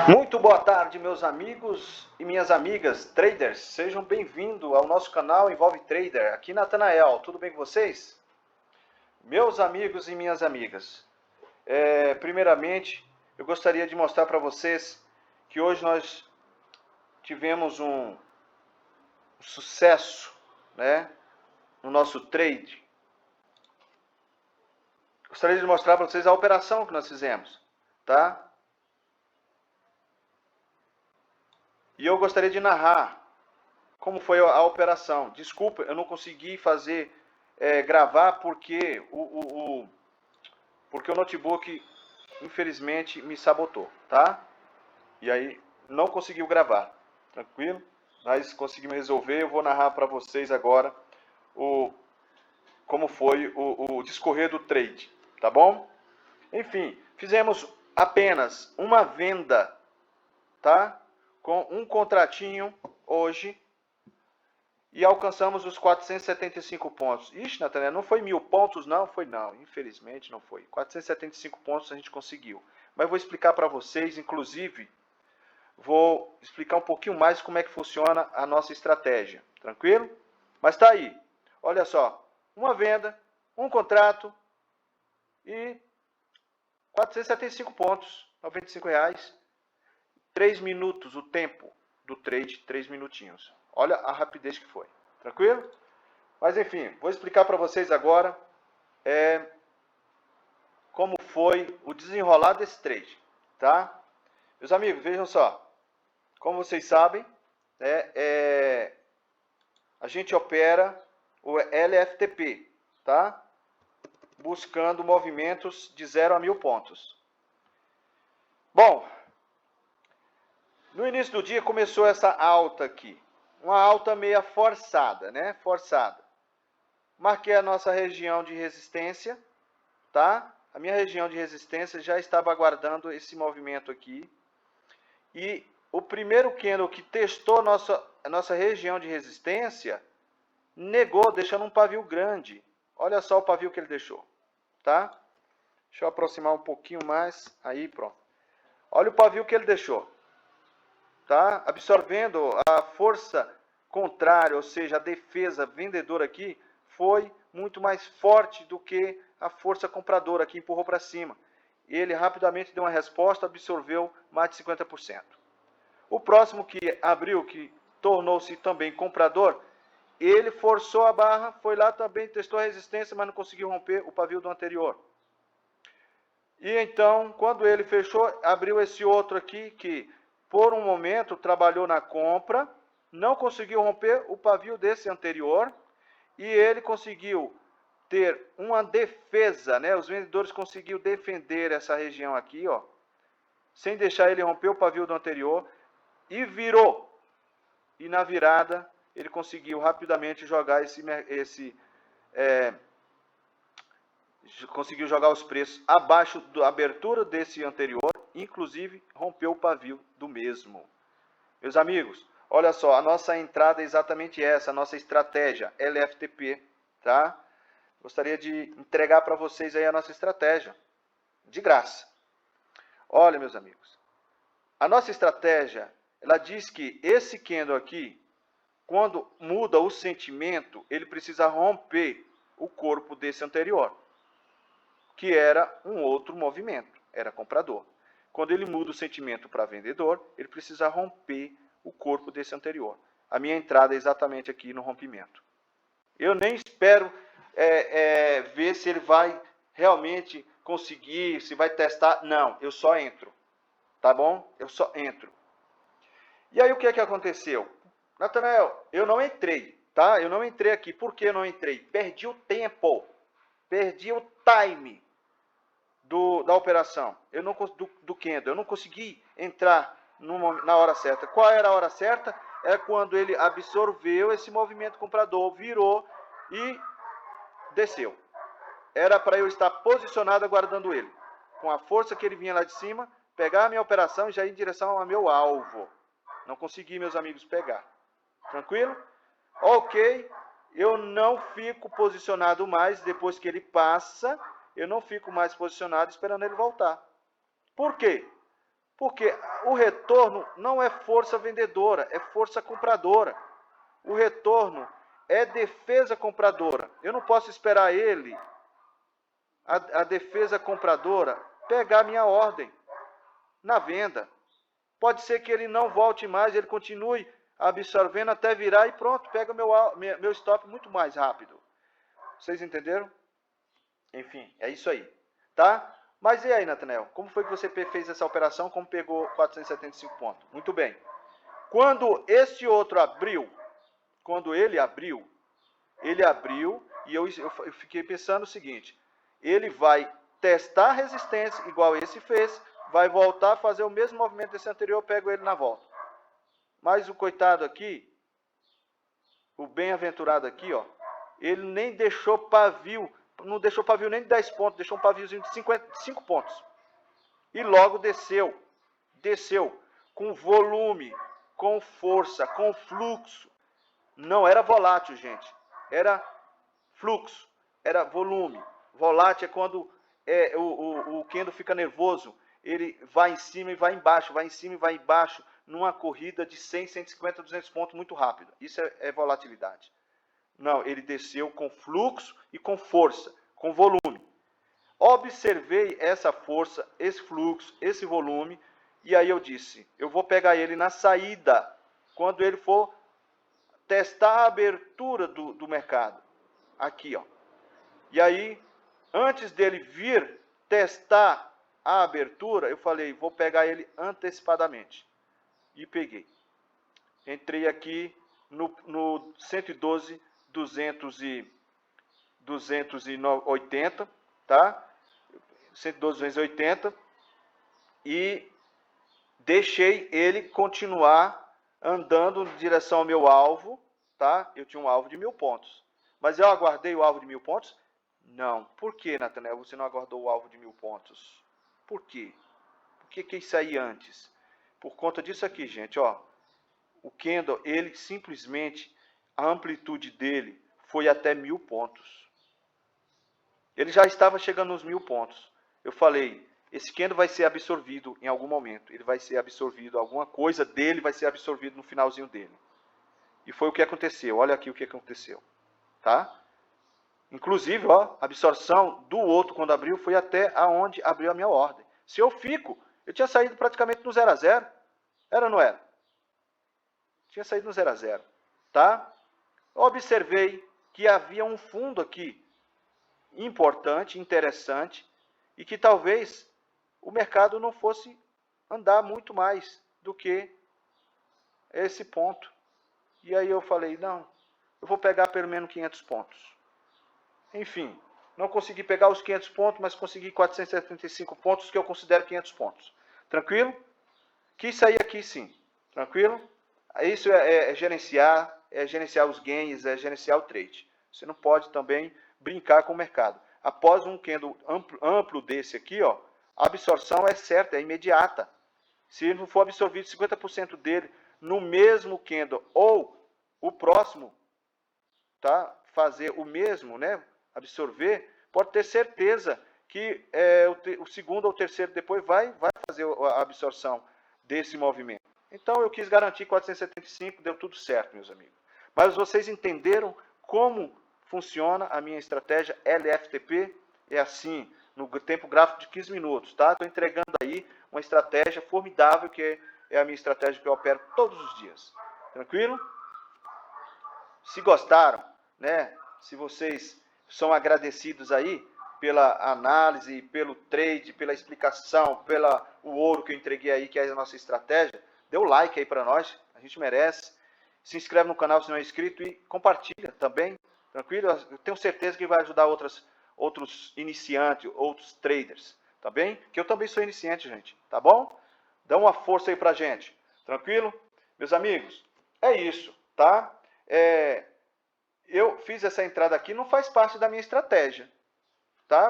Muito boa tarde, meus amigos e minhas amigas traders. Sejam bem-vindos ao nosso canal Envolve Trader. Aqui Natanael, tudo bem com vocês? Meus amigos e minhas amigas, primeiramente eu gostaria de mostrar para vocês que hoje nós tivemos um sucesso, né, no nosso trade. Gostaria de mostrar para vocês a operação que nós fizemos, tá? E eu gostaria de narrar como foi a operação. Desculpa, eu não consegui fazer, gravar porque porque o notebook, infelizmente, me sabotou, tá? E aí, não conseguiu gravar, tranquilo? Mas conseguimos resolver, eu vou narrar para vocês agora como foi o discorrer do trade, tá bom? Enfim, fizemos apenas uma venda, tá? Com um contratinho hoje e alcançamos os 475 pontos. Ixi, Natanael, não foi 1000 pontos, não? Foi não, infelizmente não foi. 475 pontos a gente conseguiu. Mas vou explicar para vocês, inclusive, vou explicar um pouquinho mais como é que funciona a nossa estratégia, tranquilo? Mas tá aí, olha só, uma venda, um contrato e 475 pontos, R$95. 3 minutos o tempo do trade, 3 minutinhos. Olha a rapidez que foi. Tranquilo? Mas enfim, vou explicar para vocês agora como foi o desenrolar desse trade. Tá? Meus amigos, vejam só. Como vocês sabem, a gente opera o LFTP. Tá? Buscando movimentos de 0 a 1000 pontos. Bom, no início do dia começou essa alta aqui. Uma alta meia forçada, né? Forçada. Marquei a nossa região de resistência, tá? A minha região de resistência já estava aguardando esse movimento aqui. E o primeiro candle que testou a nossa região de resistência, negou, deixando um pavio grande. Olha só o pavio que ele deixou, tá? Deixa eu aproximar um pouquinho mais. Aí, pronto. Olha o pavio que ele deixou. Tá? Absorvendo a força contrária, ou seja, a defesa vendedora aqui, foi muito mais forte do que a força compradora que empurrou para cima. Ele rapidamente deu uma resposta, absorveu mais de 50%. O próximo que abriu, que tornou-se também comprador, ele forçou a barra, foi lá também, testou a resistência, mas não conseguiu romper o pavio do anterior. E então, quando ele fechou, abriu esse outro aqui, que por um momento trabalhou na compra, não conseguiu romper o pavio desse anterior, e ele conseguiu ter uma defesa, né? Os vendedores conseguiram defender essa região aqui, ó, sem deixar ele romper o pavio do anterior, e virou. E na virada, ele conseguiu rapidamente jogar conseguiu jogar os preços abaixo da abertura desse anterior, inclusive rompeu o pavio do mesmo. Meus amigos, olha só, a nossa entrada é exatamente essa, a nossa estratégia LFTP, tá? Gostaria de entregar para vocês aí a nossa estratégia, de graça. Olha, meus amigos, a nossa estratégia, ela diz que esse candle aqui, quando muda o sentimento, ele precisa romper o corpo desse anterior, que era um outro movimento, era comprador. Quando ele muda o sentimento para vendedor, ele precisa romper o corpo desse anterior. A minha entrada é exatamente aqui no rompimento. Eu nem espero ver se ele vai realmente conseguir, se vai testar. Não, eu só entro. Tá bom? Eu só entro. E aí o que é que aconteceu? Natanael, eu não entrei, tá? Eu não entrei aqui. Por que eu não entrei? Perdi o tempo. Perdi o time da operação, do candle. Eu não consegui entrar na hora certa. Qual era a hora certa? É quando ele absorveu esse movimento comprador, virou e desceu. Era para eu estar posicionado aguardando ele. Com a força que ele vinha lá de cima, pegar a minha operação e já ir em direção ao meu alvo. Não consegui, meus amigos, pegar. Tranquilo? Ok. Eu não fico posicionado mais depois que ele passa. Eu não fico mais posicionado esperando ele voltar. Por quê? Porque o retorno não é força vendedora, é força compradora. O retorno é defesa compradora. Eu não posso esperar ele, a defesa compradora, pegar minha ordem na venda. Pode ser que ele não volte mais, ele continue absorvendo até virar e pronto, pega meu stop muito mais rápido. Vocês entenderam? Enfim, é isso aí, tá? Mas e aí, Nathanael? Como foi que você fez essa operação? Como pegou 475 pontos? Muito bem. Quando esse outro abriu, quando ele abriu e eu fiquei pensando o seguinte, ele vai testar a resistência, igual esse fez, vai voltar a fazer o mesmo movimento desse anterior, eu pego ele na volta. Mas o coitado aqui, o bem-aventurado aqui, ó, ele nem deixou pavio, não deixou pavio nem de 10 pontos, deixou um paviozinho de 5 pontos. E logo desceu com volume, com força, com fluxo. Não era volátil, gente, era fluxo, era volume. Volátil é quando o candle fica nervoso, ele vai em cima e vai embaixo, vai em cima e vai embaixo, numa corrida de 100, 150, 200 pontos muito rápido. Isso é volatilidade. Não, ele desceu com fluxo e com força, com volume. Observei essa força, esse fluxo, esse volume, e aí eu disse, eu vou pegar ele na saída, quando ele for testar a abertura do mercado. Aqui, ó. E aí, antes dele vir testar a abertura, eu falei, vou pegar ele antecipadamente. E peguei. Entrei aqui no 112, 280, tá? 112, 280. E deixei ele continuar andando em direção ao meu alvo, tá? Eu tinha um alvo de 1000 pontos. Mas eu aguardei o alvo de 1000 pontos? Não. Por que, Nathanael, você não aguardou o alvo de 1000 pontos? Por quê? Por que quis sair antes? Por conta disso aqui, gente, ó. O candle, ele simplesmente, a amplitude dele foi até 1000 pontos. Ele já estava chegando nos 1000 pontos. Eu falei, esse candle vai ser absorvido em algum momento. Ele vai ser absorvido, alguma coisa dele vai ser absorvido no finalzinho dele. E foi o que aconteceu. Olha aqui o que aconteceu. Tá? Inclusive, ó, a absorção do outro quando abriu foi até aonde abriu a minha ordem. Se eu fico, eu tinha saído praticamente no 0 a 0. Era ou não era? Tinha saído no 0 a 0. Tá? Observei que havia um fundo aqui importante, interessante, e que talvez o mercado não fosse andar muito mais do que esse ponto. E aí eu falei, não, eu vou pegar pelo menos 500 pontos. Enfim, não consegui pegar os 500 pontos, mas consegui 475 pontos, que eu considero 500 pontos. Tranquilo? Quis sair aqui sim. Tranquilo? Isso é gerenciar os gains, é gerenciar o trade. Você não pode também brincar com o mercado. Após um candle amplo desse aqui, ó, a absorção é certa, é imediata. Se não for absorvido 50% dele no mesmo candle ou o próximo, tá? Fazer o mesmo, né? Absorver, pode ter certeza que o segundo ou terceiro depois vai fazer a absorção desse movimento. Então eu quis garantir 475, deu tudo certo, meus amigos. Mas vocês entenderam como funciona a minha estratégia LFTP? É assim, no tempo gráfico de 15 minutos, tá? Estou entregando aí uma estratégia formidável, que é a minha estratégia que eu opero todos os dias. Tranquilo? Se gostaram, né? Se vocês são agradecidos aí pela análise, pelo trade, pela explicação, pelo ouro que eu entreguei aí, que é a nossa estratégia, dê o like aí para nós, a gente merece. Se inscreve no canal se não é inscrito e compartilha também, tranquilo? Eu tenho certeza que vai ajudar outros iniciantes, outros traders, tá bem? Que eu também sou iniciante, gente, tá bom? Dá uma força aí pra gente, tranquilo? Meus amigos, é isso, tá? Eu fiz essa entrada aqui, não faz parte da minha estratégia, tá?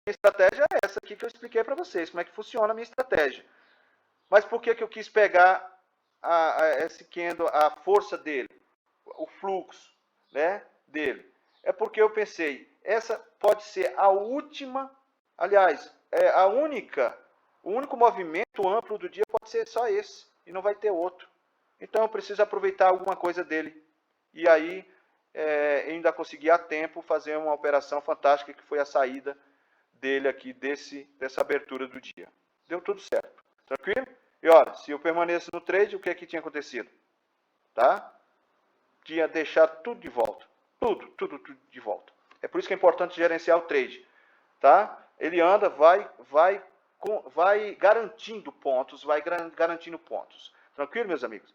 A estratégia é essa aqui que eu expliquei para vocês, como é que funciona a minha estratégia. Mas por que eu quis pegar esse candle, a força dele, o fluxo, né, dele? É porque eu pensei, essa pode ser a última, aliás, a única O único movimento amplo do dia pode ser só esse, e não vai ter outro. Então eu preciso aproveitar alguma coisa dele. E aí ainda consegui a tempo fazer uma operação fantástica, que foi a saída dele aqui, dessa abertura do dia. Deu tudo certo. Tranquilo? E olha, se eu permaneço no trade, o que é que tinha acontecido? Tá? Tinha deixado tudo de volta. Tudo de volta. É por isso que é importante gerenciar o trade. Tá? Ele anda, vai garantindo pontos, Tranquilo, meus amigos?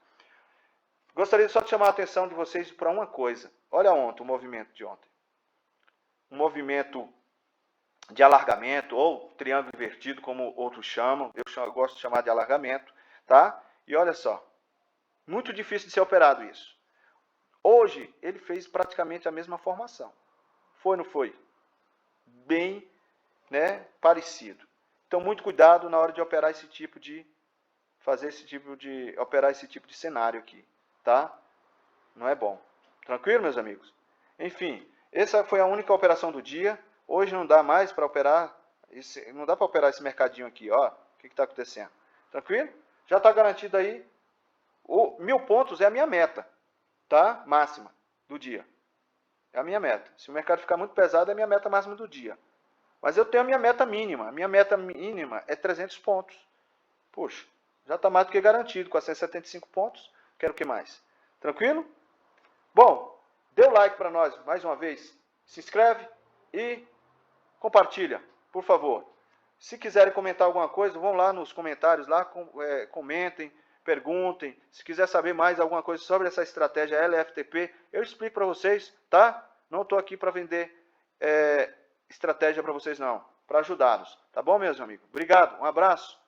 Gostaria só de chamar a atenção de vocês para uma coisa. Olha ontem, o movimento de ontem. Um movimento de alargamento, ou triângulo invertido, como outros chamam. Eu gosto de chamar de alargamento. Tá? E olha só. Muito difícil de ser operado isso. Hoje, ele fez praticamente a mesma formação. Foi ou não foi? Bem, né, parecido. Então, muito cuidado na hora de operar esse tipo de operar esse tipo de cenário aqui, tá? Não é bom. Tranquilo, meus amigos? Enfim, essa foi a única operação do dia. Hoje não dá mais para operar, não dá para operar esse mercadinho aqui, ó. O que está acontecendo? Tranquilo? Já está garantido aí. 1000 pontos é a minha meta, tá? Máxima do dia. É a minha meta. Se o mercado ficar muito pesado, é a minha meta máxima do dia. Mas eu tenho a minha meta mínima. A minha meta mínima é 300 pontos. Puxa, já está mais do que garantido. Com 175 pontos, quero o que mais? Tranquilo? Bom, dê o like para nós mais uma vez. Se inscreve e compartilha, por favor. Se quiserem comentar alguma coisa, vão lá nos comentários, lá comentem, perguntem. Se quiser saber mais alguma coisa sobre essa estratégia LFTP, eu explico para vocês, tá? Não estou aqui para vender estratégia para vocês, não. Para ajudá-los. Tá bom, meus amigos? Obrigado, um abraço.